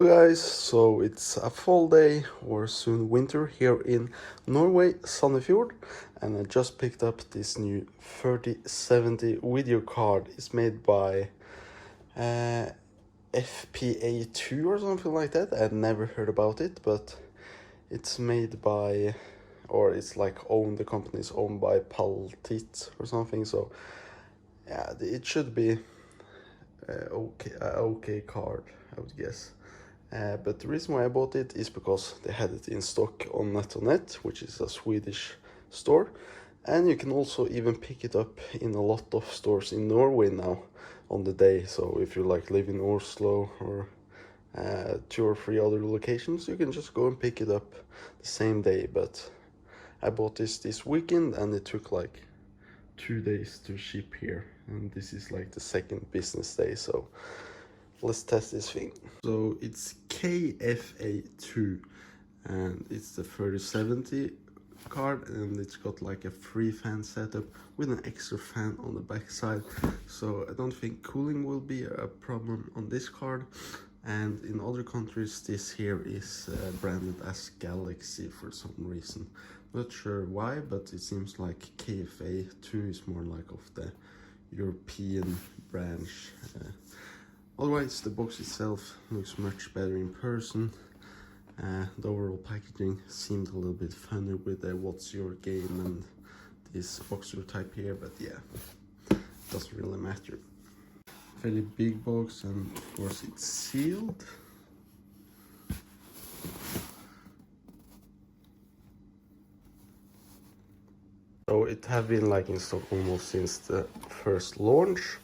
Guys, so it's a fall day or soon winter here in Norway, Sandefjord, and I just picked up this new 3070 video card. It's made by FPA2 or something like that. I'd never heard about it, but it's made by, or it's like the company is owned by Paltit or something, so yeah, it should be okay card, I would guess. But the reason why I bought it is because they had it in stock on NetOnNet, which is a Swedish store. And you can also even pick it up in a lot of stores in Norway now on the day. So if you like live in Oslo or 2 or 3 other locations, you can just go and pick it up the same day. But I bought this weekend and it took like 2 days to ship here. And this is like the second business day, so let's test this thing. So it's KFA2 and it's the 3070 card, and it's got like a 3-fan setup with an extra fan on the back side, so I don't think cooling will be a problem on this card. And in other countries this here is branded as Galaxy for some reason. Not sure why, but it seems like KFA2 is more like of the European branch. Otherwise, the box itself looks much better in person. The overall packaging seemed a little bit funny with the what's your game and this boxer type here, but yeah, doesn't really matter. Fairly big box, and of course it's sealed. So it have been like in stock almost since the first launch.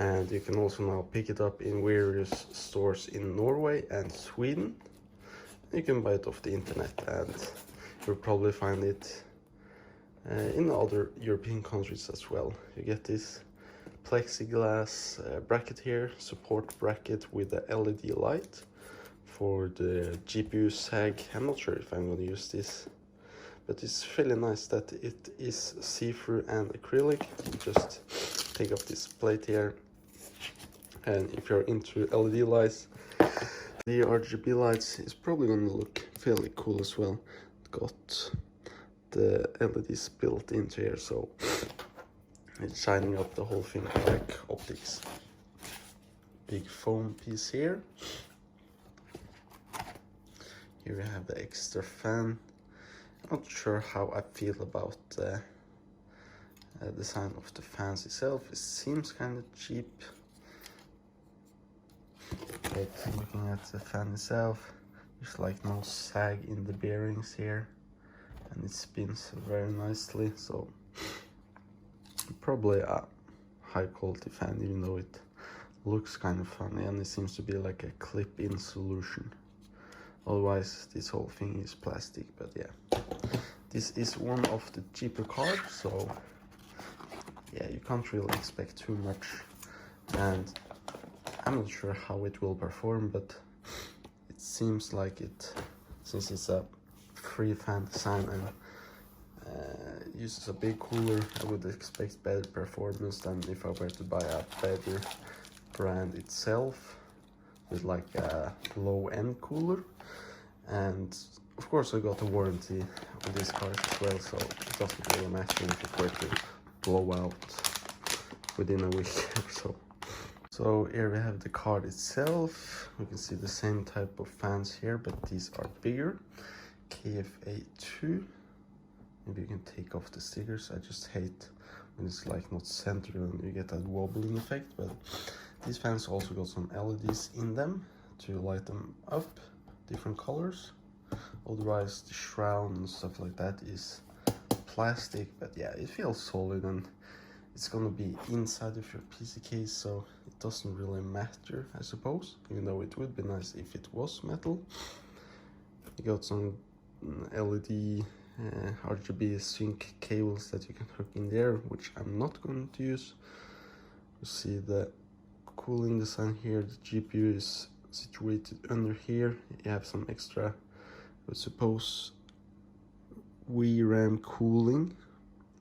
And you can also now pick it up in various stores in Norway and Sweden. You can buy it off the internet, and you'll probably find it in other European countries as well. You get this plexiglass bracket here, support bracket with the LED light for the GPU sag. I'm not sure if I'm going to use this, but it's fairly nice that it is see-through and acrylic. You just take off this plate here. And if you're into LED lights, the RGB lights is probably going to look fairly cool as well. Got the LEDs built into here, so it's shining up the whole thing like optics. Big foam piece here. Here we have the extra fan. Not sure how I feel about the design of the fans itself. It seems kind of cheap. But looking at the fan itself, there's like no sag in the bearings here, and it spins very nicely, so probably a high quality fan, even though it looks kind of funny and it seems to be like a clip-in solution. Otherwise this whole thing is plastic, but yeah, this is one of the cheaper cards, so yeah, you can't really expect too much. And I'm not sure how it will perform, but it seems like it, since it's a 3-fan design and uses a big cooler, I would expect better performance than if I were to buy a better brand itself with like a low-end cooler. And of course I got a warranty on this card as well, so it doesn't really matter if it were to blow out within a week or so. So here we have the card itself. We can see the same type of fans here, but these are bigger. KFA2. Maybe you can take off the stickers. I just hate when it's like not centered and you get that wobbling effect. But these fans also got some LEDs in them to light them up, different colors. Otherwise the shroud and stuff like that is plastic, but yeah, it feels solid, and it's gonna be inside of your PC case, so it doesn't really matter, I suppose, even though it would be nice if it was metal. You got some LED RGB sync cables that you can hook in there, which I'm not going to use. You see the cooling design here. The GPU is situated under here. You have some extra, I suppose, VRAM cooling.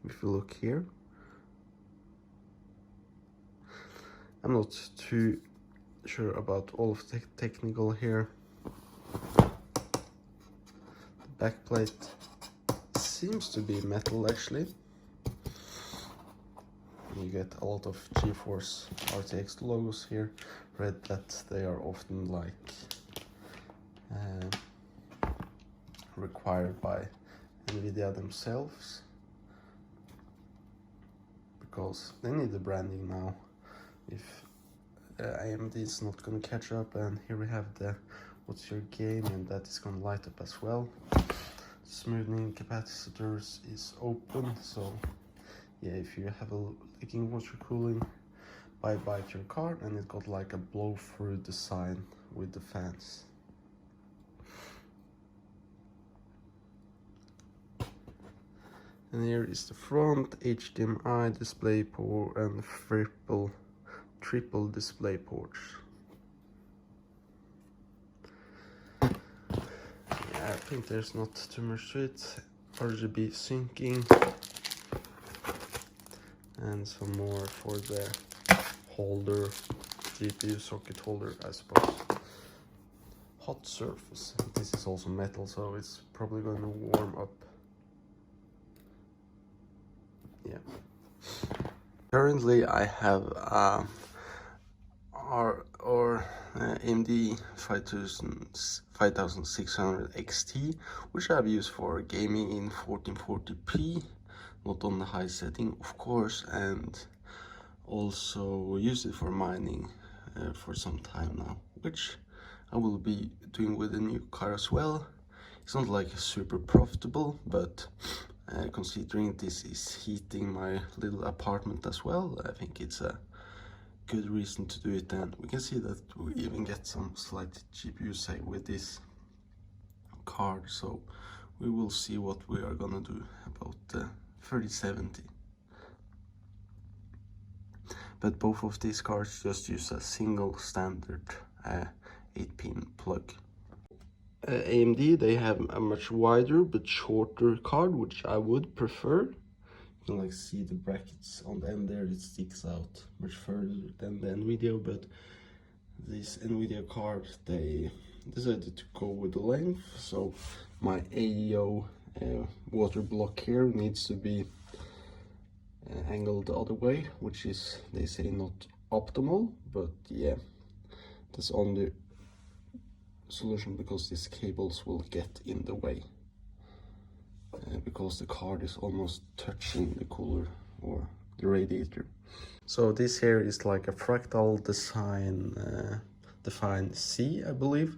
If you look here, I'm not too sure about all of the technical here. The backplate seems to be metal actually. You get a lot of GeForce RTX logos here. Read that they are often like required by NVIDIA themselves, because they need the branding now if AMD is not going to catch up. And here we have the what's your game, and that is going to light up as well. Smoothing capacitors is open, so yeah, if you have a leaking water cooling, buy your card, and it got like a blow-through design with the fans. And here is the front, HDMI display port and triple display ports. Yeah, I think there's not too much to it. RGB syncing. And some more for the holder, GPU socket holder, I suppose. Hot surface. This is also metal, so it's probably going to warm up. Yeah. Currently, I have AMD 5600 XT, which I've used for gaming in 1440p. Not on the high setting, of course, and also use it for mining for some time now, which I will be doing with the new car as well. It's not like super profitable, but considering this is heating my little apartment as well, I think it's a good reason to do it. And we can see that we even get some slight GPU save with this card, so we will see what we are gonna do about the 3070. But both of these cards just use a single standard 8-pin plug. AMD, they have a much wider but shorter card, which I would prefer. You can like see the brackets on the end there, it sticks out much further than the NVIDIA, but this NVIDIA card, they decided to go with the length, so my AEO water block here needs to be angled the other way, which is, they say, not optimal, but yeah, that's only solution because these cables will get in the way because the card is almost touching the cooler or the radiator. So this here is like a fractal defined C, I believe.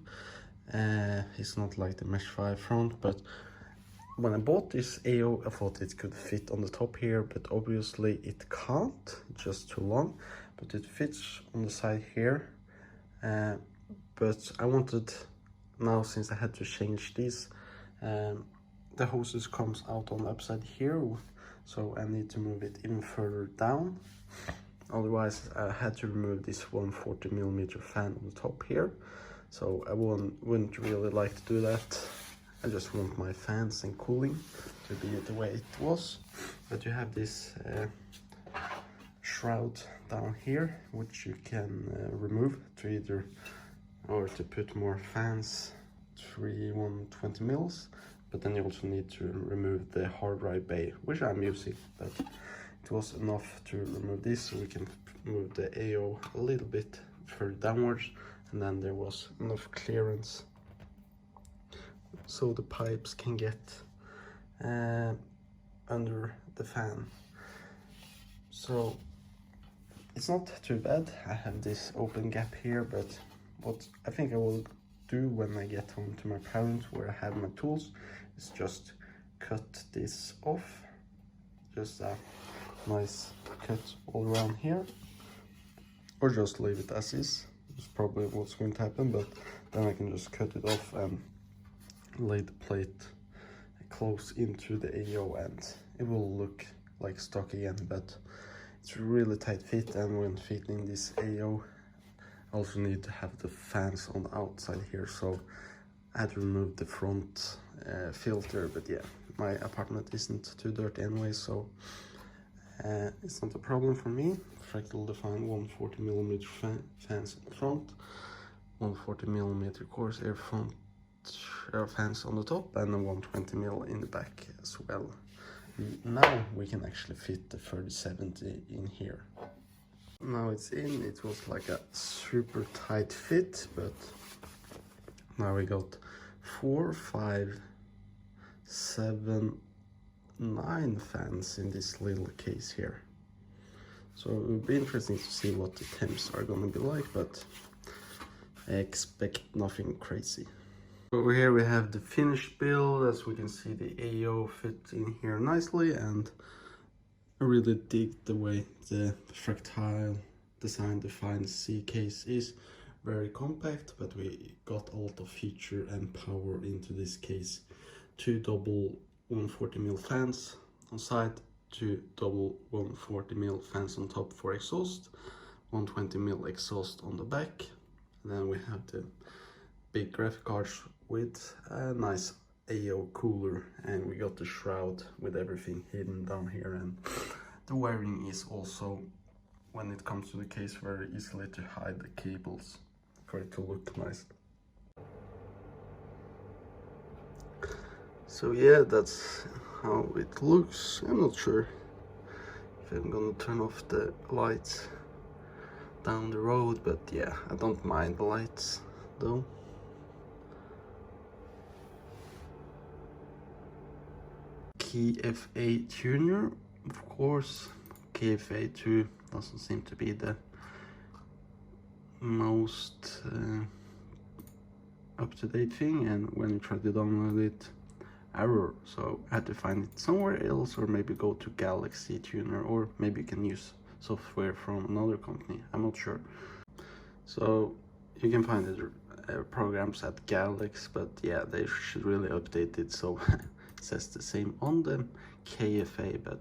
It's not like the Mesh 5 front, but when I bought this AO, I thought it could fit on the top here, but obviously it can't, just too long, but it fits on the side here. But I wanted, now since I had to change this, the hoses comes out on the upside here, so I need to move it even further down. Otherwise I had to remove this 140mm fan on the top here, so I wouldn't really like to do that. I just want my fans and cooling to be the way it was. But you have this shroud down here, which you can remove to either, or to put more fans, 120 mils. But then you also need to remove the hard drive bay, which I'm using, but it was enough to remove this, so we can move the AO a little bit further downwards, and then there was enough clearance so the pipes can get under the fan. So it's not too bad. I have this open gap here, but what I think I will do when I get home to my parents where I have my tools is just cut this off, just a nice cut all around here, or just leave it as is. It's probably what's going to happen, but then I can just cut it off and lay the plate close into the AO, and it will look like stock again. But it's really tight fit, and when fitting this AO I also need to have the fans on the outside here, so I had to remove the front filter. But yeah, my apartment isn't too dirty anyway, so it's not a problem for me. fractal defined 140mm fans in front, 140mm Corsair front air fans on the top, and a 120mm in the back as well. Now we can actually fit the 3070 in here. Now it's in. It was like a super tight fit, but now we got 4, 5, 7, 9 fans in this little case here. So it will be interesting to see what the temps are going to be like, but I expect nothing crazy. Over here we have the finished build. As we can see, the AO fit in here nicely, and I really dig the way the fractile design defined C case is. Very compact, but we got a lot of feature and power into this case. 2 double 140mm fans on side, 2 double 140mm fans on top for exhaust, 120mm exhaust on the back. And then we have the big graphic cards with a nice AO cooler, and we got the shroud with everything hidden down here, and the wiring is also, when it comes to the case, very easily to hide the cables for it to look nice. So yeah, that's how it looks. I'm not sure if I'm gonna turn off the lights down the road, but yeah, I don't mind the lights though. KFA tuner, of course. KFA2 doesn't seem to be the most up-to-date thing, and when you try to download it, error. So I had to find it somewhere else, or maybe go to Galaxy Tuner, or maybe you can use software from another company. I'm not sure. So you can find the programs at Galaxy, but yeah, they should really update it so it says the same on the KFA, but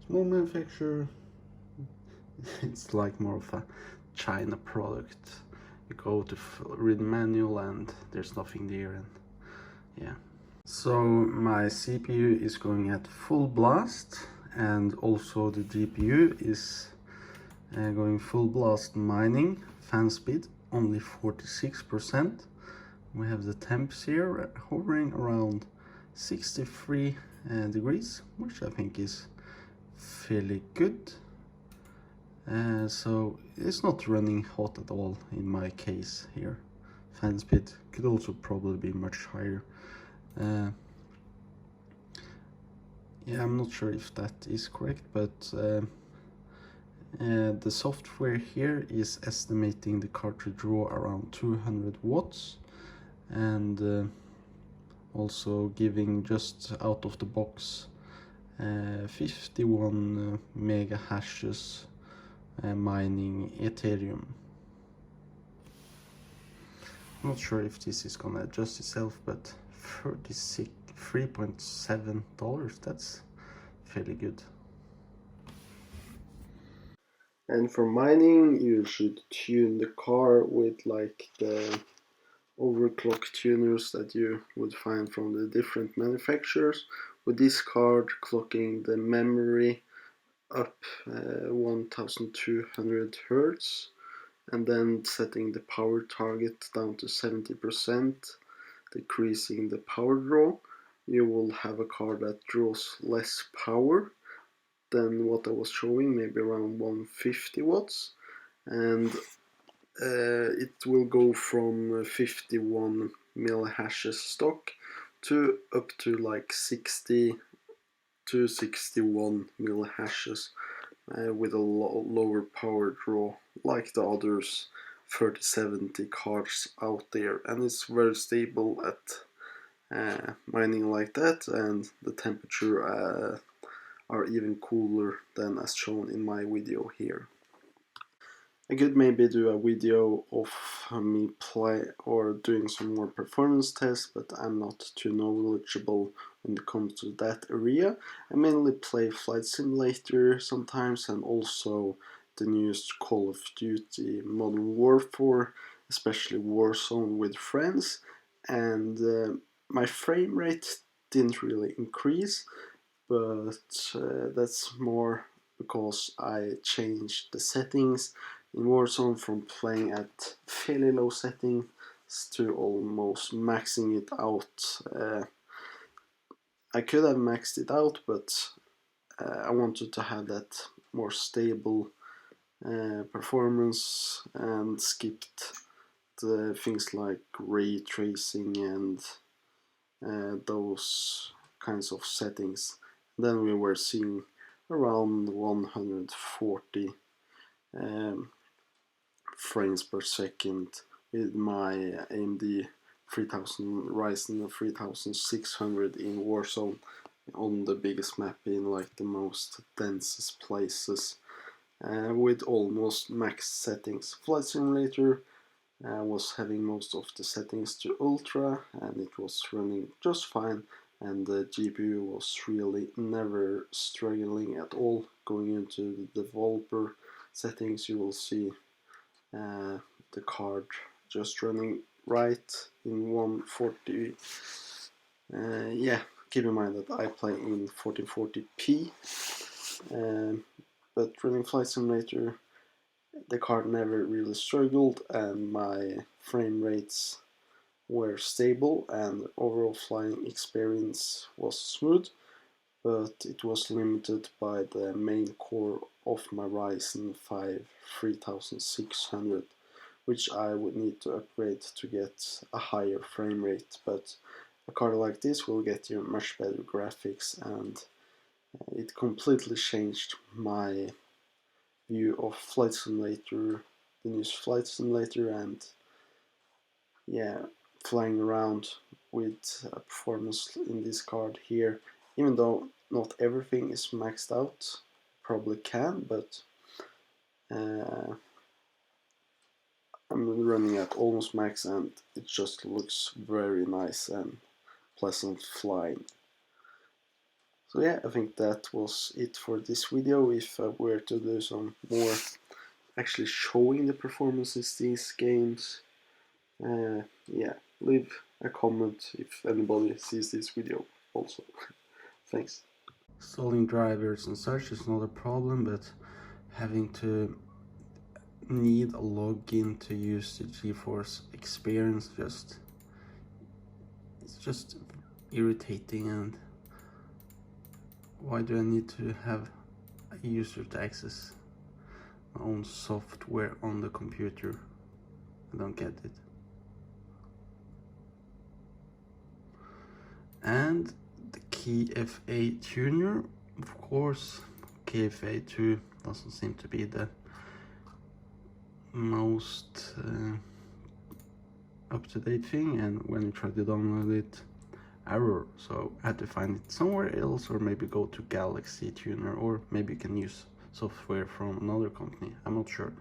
small manufacturer. It's like more of a China product. You go to read manual and there's nothing there, and yeah. So my CPU is going at full blast, and also the GPU is going full blast mining. Fan speed only 46%. We have the temps here hovering around 63 degrees, which I think is fairly good. So it's not running hot at all in my case here. Fan speed could also probably be much higher. Yeah, I'm not sure if that is correct, but the software here is estimating the cartridge draw around 200 watts, and also giving just out of the box 51 mega hashes mining Ethereum. I'm not sure if this is gonna adjust itself, but $3.7, that's fairly good. And for mining, you should tune the car with like the overclock tuners that you would find from the different manufacturers. With this card, clocking the memory up 1200 Hertz, and then setting the power target down to 70%, decreasing the power draw. You will have a card that draws less power than what I was showing, maybe around 150 watts, and it will go from 51 millihashes stock to up to like 60 to 61 millihashes with a lower power draw, like the others 3070 cards out there, and it's very stable at mining like that, and the temperature are even cooler than as shown in my video here. I could maybe do a video of me play or doing some more performance tests, but I'm not too knowledgeable when it comes to that area. I mainly play Flight Simulator sometimes, and also the newest Call of Duty Modern Warfare, especially Warzone with friends, and my frame rate didn't really increase, but that's more because I changed the settings in Warzone from playing at fairly low settings to almost maxing it out. I could have maxed it out, but I wanted to have that more stable performance and skipped the things like ray tracing and those kinds of settings. Then we were seeing around 140 frames per second with my AMD 3000 Ryzen 3600 in Warzone on the biggest map in like the most densest places with almost max settings. Flight Simulator was having most of the settings to ultra and it was running just fine, and the GPU was really never struggling at all. Going into the developer settings, you will see the card just running right in 140. Yeah, keep in mind that I play in 1440p, but running Flight Simulator, the card never really struggled and my frame rates were stable and overall flying experience was smooth, but it was limited by the main core of my Ryzen 5 3600, which I would need to upgrade to get a higher frame rate. But a card like this will get you much better graphics, and it completely changed my view of Flight Simulator, the new Flight Simulator, and yeah, flying around with a performance in this card here. Even though not everything is maxed out, probably can, but I'm running at almost max and it just looks very nice and pleasant flying. So yeah, I think that was it for this video. If I were to do some more actually showing the performances these games, yeah, leave a comment if anybody sees this video also. Thanks. Installing drivers and such is not a problem, but having to need a login to use the GeForce experience it's just irritating. And why do I need to have a user to access my own software on the computer? I don't get it. And the KFA tuner, of course, KFA2 doesn't seem to be the most up-to-date thing, and when you try to download it, error. So I had to find it somewhere else, or maybe go to Galaxy Tuner, or maybe you can use software from another company, I'm not sure.